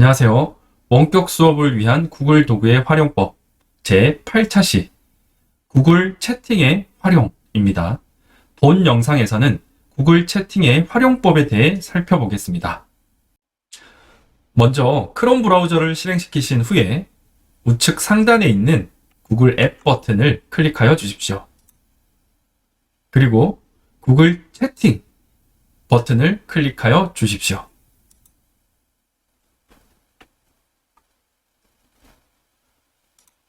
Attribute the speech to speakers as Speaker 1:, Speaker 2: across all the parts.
Speaker 1: 안녕하세요. 원격 수업을 위한 구글 도구의 활용법 제8차시 구글 채팅의 활용입니다. 본 영상에서는 구글 채팅의 활용법에 대해 살펴보겠습니다. 먼저 크롬 브라우저를 실행시키신 후에 우측 상단에 있는 구글 앱 버튼을 클릭하여 주십시오. 그리고 구글 채팅 버튼을 클릭하여 주십시오.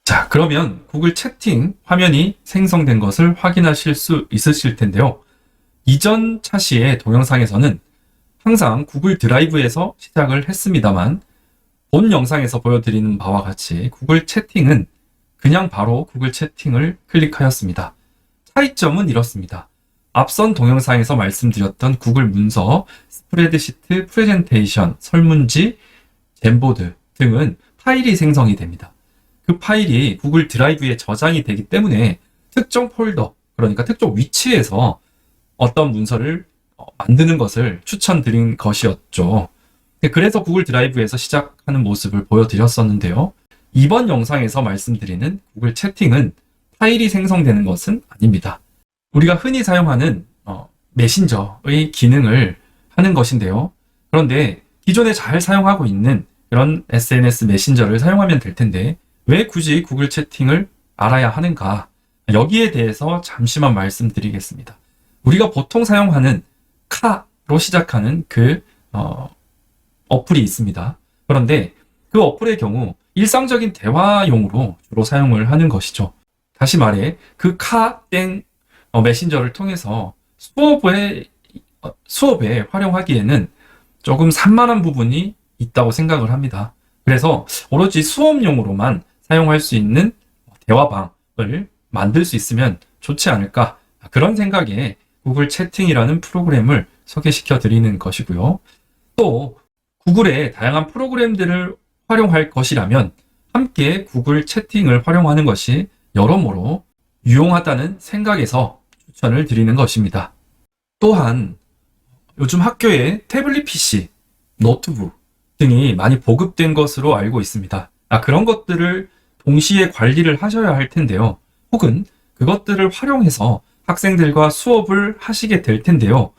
Speaker 1: 자, 그러면 구글 채팅 화면이 생성된 것을 확인하실 수 있으실 텐데요. 이전 차시의 동영상에서는 항상 구글 드라이브에서 시작을 했습니다만 본 영상에서 보여드리는 바와 같이 구글 채팅은 그냥 바로 구글 채팅을 클릭하였습니다. 차이점은 이렇습니다. 앞선 동영상에서 말씀드렸던 구글 문서, 스프레드시트, 프레젠테이션, 설문지, 젠보드 등은 파일이 생성이 됩니다. 그 파일이 구글 드라이브에 저장이 되기 때문에 특정 폴더, 그러니까 특정 위치에서 어떤 문서를 만드는 것을 추천드린 것이었죠. 그래서 구글 드라이브에서 시작하는 모습을 보여드렸었는데요. 이번 영상에서 말씀드리는 구글 채팅은 파일이 생성되는 것은 아닙니다. 우리가 흔히 사용하는 메신저의 기능을 하는 것인데요. 그런데 기존에 잘 사용하고 있는 그런 SNS 메신저를 사용하면 될 텐데 왜 굳이 구글 채팅을 알아야 하는가? 여기에 대해서 잠시만 말씀드리겠습니다. 우리가 보통 사용하는 카로 시작하는 그 어플이 있습니다. 그런데 그 어플의 경우 일상적인 대화용으로 주로 사용을 하는 것이죠. 다시 말해 그 카땡 메신저를 통해서 수업에 활용하기에는 조금 산만한 부분이 있다고 생각을 합니다. 그래서 오로지 수업용으로만 사용할 수 있는 대화방을 만들 수 있으면 좋지 않을까, 그런 생각에 구글 채팅이라는 프로그램을 소개시켜 드리는 것이고요. 또 구글의 다양한 프로그램들을 활용할 것이라면 함께 구글 채팅을 활용하는 것이 여러모로 유용하다는 생각에서 추천을 드리는 것입니다. 또한 요즘 학교에 태블릿 PC, 노트북 등이 많이 보급된 것으로 알고 있습니다. 그런 것들을 동시에 관리를 하셔야 할 텐데요. 혹은 그것들을 활용해서 학생들과 수업을 하시게 될 텐데요.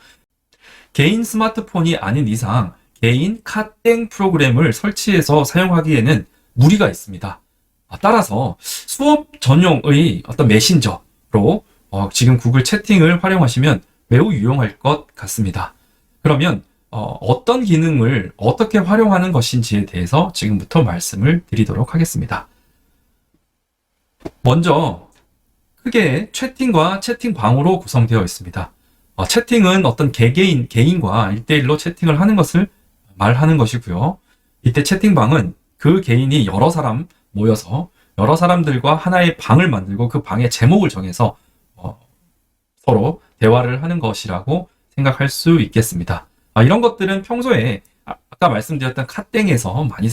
Speaker 1: 개인 스마트폰이 아닌 이상 개인 카땡 프로그램을 설치해서 사용하기에는 무리가 있습니다. 따라서 수업 전용의 어떤 메신저로 지금 구글 채팅을 활용하시면 매우 유용할 것 같습니다. 그러면 어떤 기능을 어떻게 활용하는 것인지에 대해서 지금부터 말씀을 드리도록 하겠습니다. 먼저 크게 채팅과 채팅방으로 구성되어 있습니다. 채팅은 어떤 개인과 1대1로 채팅을 하는 것을 말하는 것이고요. 이때 채팅방은 그 개인이 여러 사람 모여서 여러 사람들과 하나의 방을 만들고 그 방의 제목을 정해서 서로 대화를 하는 것이라고 생각할 수 있겠습니다. 이런 것들은 평소에 아까 말씀드렸던 카땡에서 많이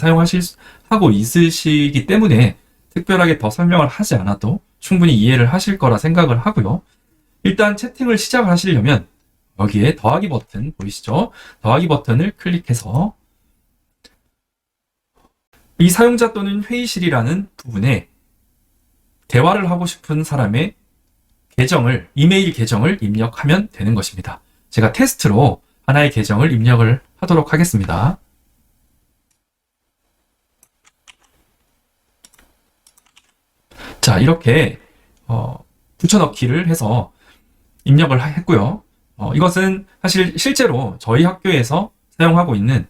Speaker 1: 하고 있으시기 때문에 특별하게 더 설명을 하지 않아도 충분히 이해를 하실 거라 생각을 하고요. 일단 채팅을 시작하시려면 여기에 더하기 버튼 보이시죠? 더하기 버튼을 클릭해서 이 사용자 또는 회의실이라는 부분에 대화를 하고 싶은 사람의 이메일 계정을 입력하면 되는 것입니다. 제가 테스트로 하나의 계정을 입력을 하도록 하겠습니다. 자, 이렇게 붙여넣기를 해서 입력을 했고요. 이것은 사실 실제로 저희 학교에서 사용하고 있는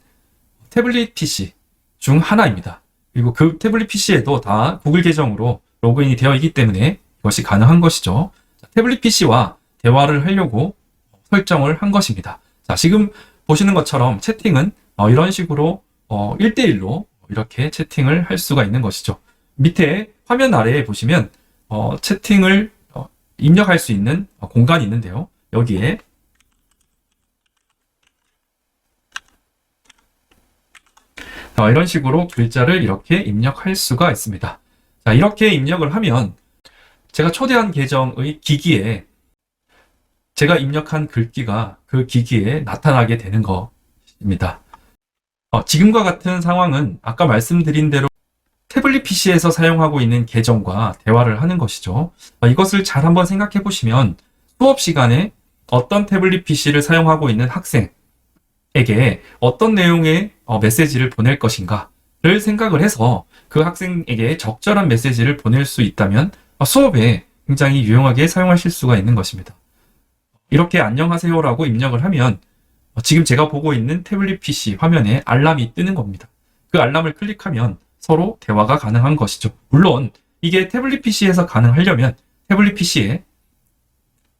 Speaker 1: 태블릿 PC 중 하나입니다. 그리고 그 태블릿 PC에도 다 구글 계정으로 로그인이 되어 있기 때문에 이것이 가능한 것이죠. 태블릿 PC와 대화를 하려고 설정을 한 것입니다. 자, 지금 보시는 것처럼 채팅은 이런 식으로 1대1로 이렇게 채팅을 할 수가 있는 것이죠. 밑에 화면 아래에 보시면 채팅을 입력할 수 있는 공간이 있는데요. 여기에 이런 식으로 글자를 이렇게 입력할 수가 있습니다. 자, 이렇게 입력을 하면 제가 초대한 계정의 기기에 제가 입력한 글귀가 그 기기에 나타나게 되는 것입니다. 지금과 같은 상황은 아까 말씀드린 대로 태블릿 PC에서 사용하고 있는 계정과 대화를 하는 것이죠. 이것을 잘 한번 생각해 보시면 수업 시간에 어떤 태블릿 PC를 사용하고 있는 학생에게 어떤 내용의 메시지를 보낼 것인가를 생각을 해서 그 학생에게 적절한 메시지를 보낼 수 있다면 수업에 굉장히 유용하게 사용하실 수가 있는 것입니다. 이렇게 안녕하세요라고 입력을 하면 지금 제가 보고 있는 태블릿 PC 화면에 알람이 뜨는 겁니다. 그 알람을 클릭하면 서로 대화가 가능한 것이죠. 물론 이게 태블릿 PC에서 가능하려면 태블릿 PC에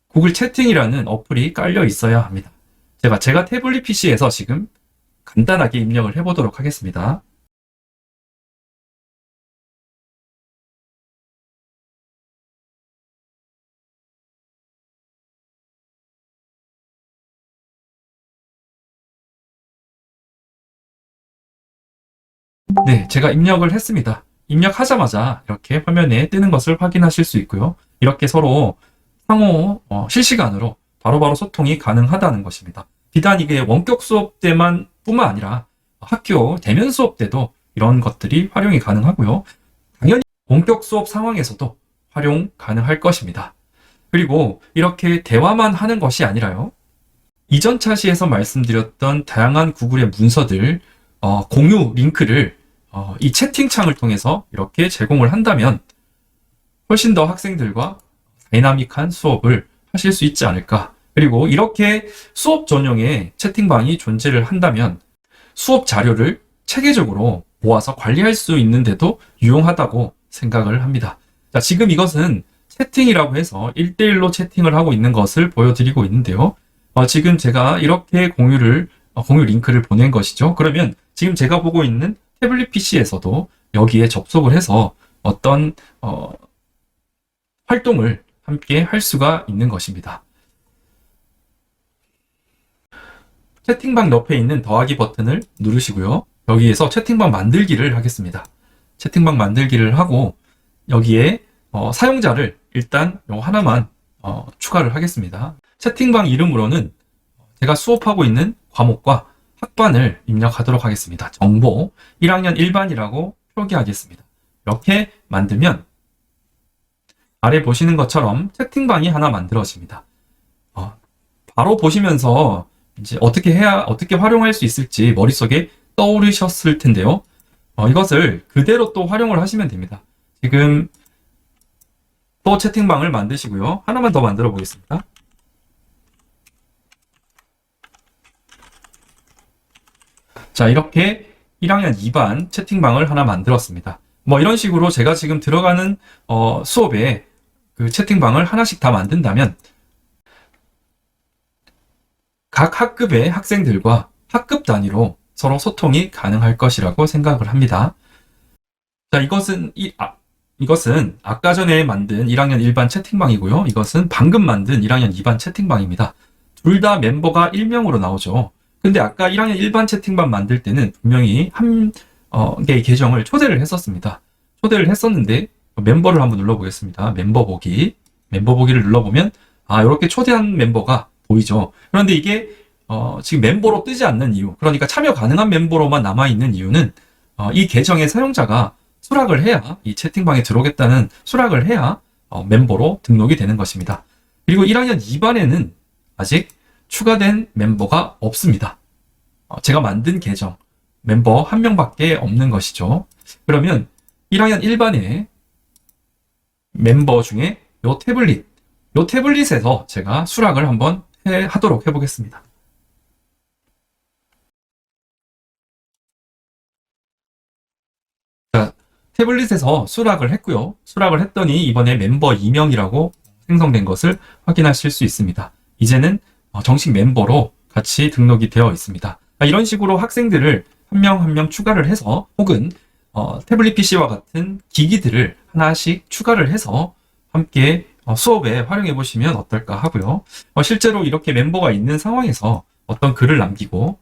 Speaker 1: 구글 채팅이라는 어플이 깔려 있어야 합니다. 제가 태블릿 PC에서 지금 간단하게 입력을 해보도록 하겠습니다. 네, 제가 입력을 했습니다. 입력하자마자 이렇게 화면에 뜨는 것을 확인하실 수 있고요. 이렇게 서로 상호 실시간으로 바로바로 소통이 가능하다는 것입니다. 비단 이게 원격 수업 때만 뿐만 아니라 학교 대면 수업 때도 이런 것들이 활용이 가능하고요. 당연히 원격 수업 상황에서도 활용 가능할 것입니다. 그리고 이렇게 대화만 하는 것이 아니라요. 이전 차시에서 말씀드렸던 다양한 구글의 문서들, 공유 링크를 이 채팅창을 통해서 이렇게 제공을 한다면 훨씬 더 학생들과 다이나믹한 수업을 하실 수 있지 않을까. 그리고 이렇게 수업 전용의 채팅방이 존재를 한다면 수업 자료를 체계적으로 모아서 관리할 수 있는데도 유용하다고 생각을 합니다. 자, 지금 이것은 채팅이라고 해서 1대1로 채팅을 하고 있는 것을 보여드리고 있는데요. 지금 제가 이렇게 공유 링크를 보낸 것이죠. 그러면 지금 제가 보고 있는 태블릿 PC에서도 여기에 접속을 해서 어떤 활동을 함께 할 수가 있는 것입니다. 채팅방 옆에 있는 더하기 버튼을 누르시고요. 여기에서 채팅방 만들기를 하겠습니다. 채팅방 만들기를 하고 여기에 사용자를 일단 요 하나만 추가를 하겠습니다. 채팅방 이름으로는 제가 수업하고 있는 과목과 학반을 입력하도록 하겠습니다. 정보 1학년 1반이라고 표기하겠습니다. 이렇게 만들면 아래 보시는 것처럼 채팅방이 하나 만들어집니다. 바로 보시면서 이제 어떻게 활용할 수 있을지 머릿속에 떠오르셨을 텐데요. 이것을 그대로 또 활용을 하시면 됩니다. 지금 또 채팅방을 만드시고요. 하나만 더 만들어 보겠습니다. 자, 이렇게 1학년 2반 채팅방을 하나 만들었습니다. 이런 식으로 제가 지금 들어가는 수업에 그 채팅방을 하나씩 다 만든다면 각 학급의 학생들과 학급 단위로 서로 소통이 가능할 것이라고 생각을 합니다. 자, 이것은 아까 전에 만든 1학년 1반 채팅방이고요. 이것은 방금 만든 1학년 2반 채팅방입니다. 둘 다 멤버가 1명으로 나오죠. 근데 아까 1학년 1반 채팅방 만들 때는 분명히 한 개의 계정을 초대를 했었습니다. 초대를 했었는데 멤버를 한번 눌러보겠습니다. 멤버 보기를 눌러보면 이렇게 초대한 멤버가 보이죠. 그런데 이게 지금 멤버로 뜨지 않는 이유, 그러니까 참여 가능한 멤버로만 남아있는 이유는 이 계정의 사용자가 수락을 해야, 이 채팅방에 들어오겠다는 수락을 해야 멤버로 등록이 되는 것입니다. 그리고 1학년 2반에는 아직 추가된 멤버가 없습니다. 제가 만든 계정 멤버 한 명밖에 없는 것이죠. 그러면 1학년 1반의 멤버 중에 요 태블릿에서 제가 수락을 한번 하도록 해보겠습니다. 자, 태블릿에서 수락을 했고요. 수락을 했더니 이번에 멤버 2명이라고 생성된 것을 확인하실 수 있습니다. 이제는 정식 멤버로 같이 등록이 되어 있습니다. 이런 식으로 학생들을 한 명 한 명 추가를 해서 혹은 태블릿 PC와 같은 기기들을 하나씩 추가를 해서 함께 수업에 활용해 보시면 어떨까 하고요. 실제로 이렇게 멤버가 있는 상황에서 어떤 글을 남기고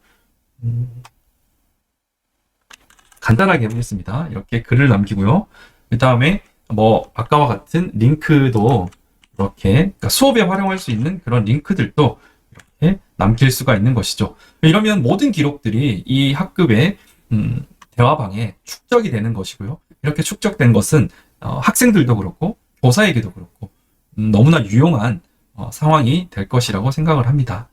Speaker 1: 간단하게 해보겠습니다. 이렇게 글을 남기고요. 그 다음에 아까와 같은 링크도 이렇게, 그러니까 수업에 활용할 수 있는 그런 링크들도 이렇게 남길 수가 있는 것이죠. 이러면 모든 기록들이 이 학급의 대화방에 축적이 되는 것이고요. 이렇게 축적된 것은 학생들도 그렇고 교사에게도 그렇고 너무나 유용한 상황이 될 것이라고 생각을 합니다.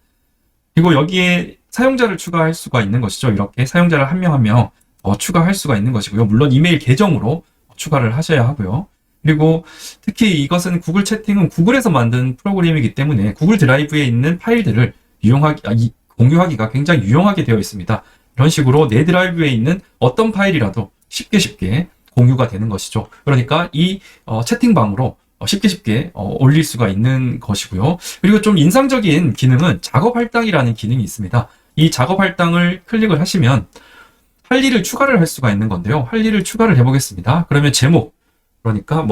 Speaker 1: 그리고 여기에 사용자를 추가할 수가 있는 것이죠. 이렇게 사용자를 한 명 한 명 추가할 수가 있는 것이고요. 물론 이메일 계정으로 추가를 하셔야 하고요. 그리고 특히 이것은 구글 채팅은 구글에서 만든 프로그램이기 때문에 구글 드라이브에 있는 파일들을 공유하기가 굉장히 유용하게 되어 있습니다. 이런 식으로 내 드라이브에 있는 어떤 파일이라도 쉽게 공유가 되는 것이죠. 그러니까 이 채팅방으로 쉽게 올릴 수가 있는 것이고요. 그리고 좀 인상적인 기능은 작업 할당이라는 기능이 있습니다. 이 작업 할당을 클릭을 하시면 할 일을 추가를 할 수가 있는 건데요. 할 일을 추가를 해보겠습니다. 그러면 제목, 그러니까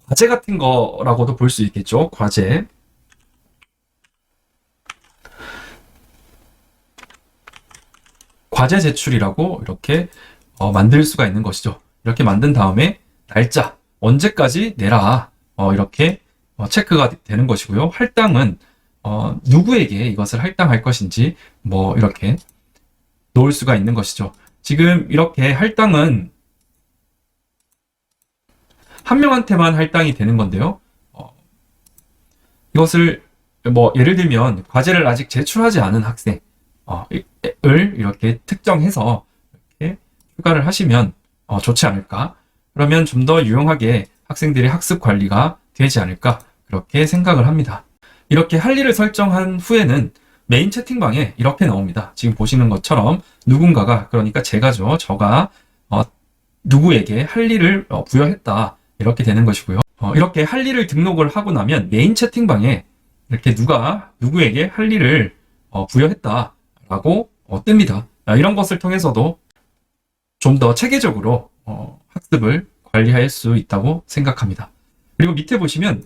Speaker 1: 과제 같은 거라고도 볼 수 있겠죠. 과제. 과제 제출이라고 이렇게 만들 수가 있는 것이죠. 이렇게 만든 다음에 날짜, 언제까지 내라. 이렇게 체크가 되는 것이고요. 할당은 누구에게 이것을 할당할 것인지 이렇게 놓을 수가 있는 것이죠. 지금 이렇게 할당은 한 명한테만 할당이 되는 건데요. 이것을 예를 들면 과제를 아직 제출하지 않은 학생을 이렇게 특정해서 이렇게 추가를 하시면 좋지 않을까? 그러면 좀 더 유용하게 학생들의 학습 관리가 되지 않을까? 그렇게 생각을 합니다. 이렇게 할 일을 설정한 후에는 메인 채팅방에 이렇게 나옵니다. 지금 보시는 것처럼 누군가가, 그러니까 저가 누구에게 할 일을 부여했다. 이렇게 되는 것이고요. 이렇게 할 일을 등록을 하고 나면 메인 채팅방에 이렇게 누구에게 할 일을 부여했다라고 뜹니다. 이런 것을 통해서도 좀 더 체계적으로 학습을 관리할 수 있다고 생각합니다. 그리고 밑에 보시면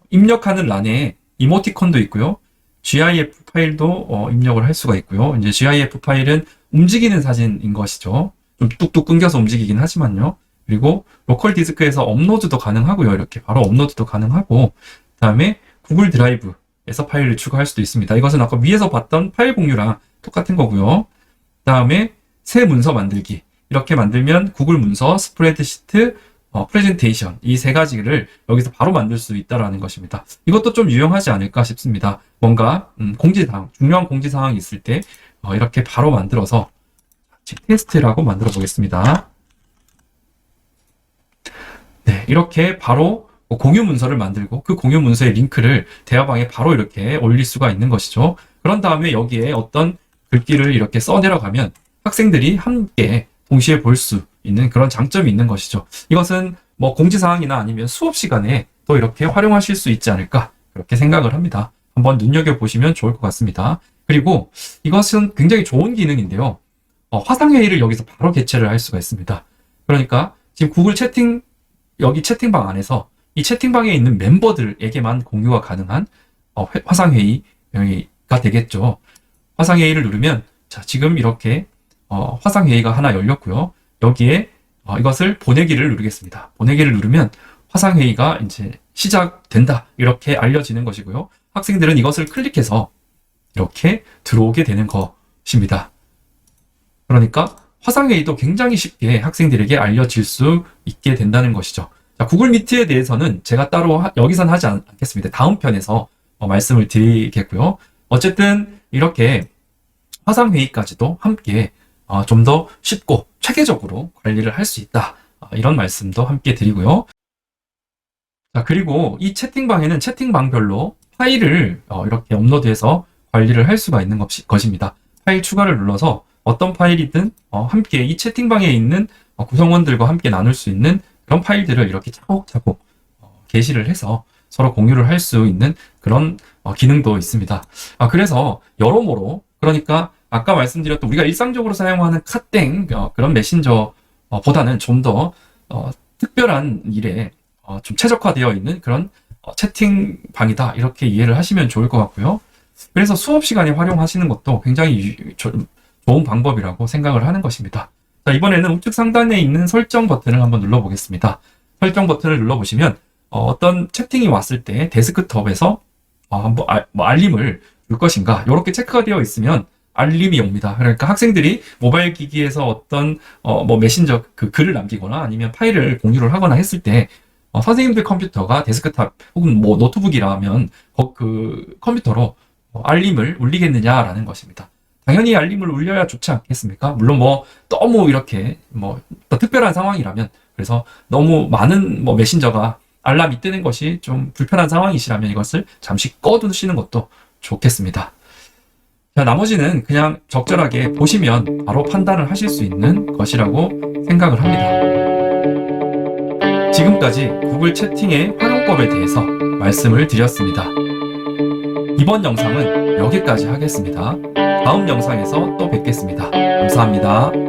Speaker 1: 입력하는 란에 이모티콘도 있고요. GIF 파일도 입력을 할 수가 있고요. 이제 GIF 파일은 움직이는 사진인 것이죠. 좀 뚝뚝 끊겨서 움직이긴 하지만요. 그리고 로컬 디스크에서 업로드도 가능하고요. 이렇게 바로 업로드도 가능하고, 그다음에 구글 드라이브에서 파일을 추가할 수도 있습니다. 이것은 아까 위에서 봤던 파일 공유랑 똑같은 거고요. 그다음에 새 문서 만들기. 이렇게 만들면 구글 문서, 스프레드시트, 프레젠테이션, 이 세 가지를 여기서 바로 만들 수 있다라는 것입니다. 이것도 좀 유용하지 않을까 싶습니다. 뭔가 공지사항, 중요한 공지사항이 있을 때 이렇게 바로 만들어서 테스트라고 만들어 보겠습니다. 네, 이렇게 바로 공유 문서를 만들고 그 공유 문서의 링크를 대화방에 바로 이렇게 올릴 수가 있는 것이죠. 그런 다음에 여기에 어떤 글귀를 이렇게 써내려가면 학생들이 함께 동시에 볼 수 있는 그런 장점이 있는 것이죠. 이것은 공지사항이나 아니면 수업 시간에 또 이렇게 활용하실 수 있지 않을까 그렇게 생각을 합니다. 한번 눈여겨보시면 좋을 것 같습니다. 그리고 이것은 굉장히 좋은 기능인데요. 화상회의를 여기서 바로 개최를 할 수가 있습니다. 그러니까 지금 구글 채팅, 여기 채팅방 안에서 이 채팅방에 있는 멤버들에게만 공유가 가능한 화상회의가 되겠죠. 화상회의를 누르면 자, 지금 이렇게 화상회의가 하나 열렸고요. 여기에 이것을 보내기를 누르겠습니다. 보내기를 누르면 화상회의가 이제 시작된다. 이렇게 알려지는 것이고요. 학생들은 이것을 클릭해서 이렇게 들어오게 되는 것입니다. 그러니까 화상회의도 굉장히 쉽게 학생들에게 알려질 수 있게 된다는 것이죠. 자, 구글 미트에 대해서는 제가 따로 여기선 하지 않겠습니다. 다음 편에서 말씀을 드리겠고요. 어쨌든 이렇게 화상회의까지도 함께 좀 더 쉽고 체계적으로 관리를 할 수 있다. 이런 말씀도 함께 드리고요. 자, 그리고 이 채팅방에는 채팅방별로 파일을 이렇게 업로드해서 관리를 할 수가 있는 것입니다. 파일 추가를 눌러서 어떤 파일이든 함께 이 채팅방에 있는 구성원들과 함께 나눌 수 있는 그런 파일들을 이렇게 차곡차곡 게시를 해서 서로 공유를 할 수 있는 그런 기능도 있습니다. 그래서 여러모로, 그러니까 아까 말씀드렸던 우리가 일상적으로 사용하는 카땡 그런 메신저보다는 좀 더 특별한 일에 좀 최적화되어 있는 그런 채팅방이다, 이렇게 이해를 하시면 좋을 것 같고요. 그래서 수업 시간에 활용하시는 것도 굉장히 좋은 방법이라고 생각을 하는 것입니다. 자, 이번에는 우측 상단에 있는 설정 버튼을 한번 눌러보겠습니다. 설정 버튼을 눌러보시면 어떤 채팅이 왔을 때 데스크톱에서 한번 알림을 줄 것인가 이렇게 체크가 되어 있으면 알림이 옵니다. 그러니까 학생들이 모바일 기기에서 어떤 뭐 메신저 그 글을 남기거나 아니면 파일을 공유를 하거나 했을 때 선생님들 컴퓨터가 데스크탑 혹은 뭐 노트북이라면 그 컴퓨터로 알림을 울리겠느냐라는 것입니다. 당연히 알림을 울려야 좋지 않겠습니까? 물론 뭐 너무 이렇게 뭐 특별한 상황이라면, 그래서 너무 많은 뭐 메신저가 알람이 뜨는 것이 좀 불편한 상황이시라면 이것을 잠시 꺼두시는 것도 좋겠습니다. 자, 나머지는 그냥 적절하게 보시면 바로 판단을 하실 수 있는 것이라고 생각을 합니다. 지금까지 구글 채팅의 활용법에 대해서 말씀을 드렸습니다. 이번 영상은 여기까지 하겠습니다. 다음 영상에서 또 뵙겠습니다. 감사합니다.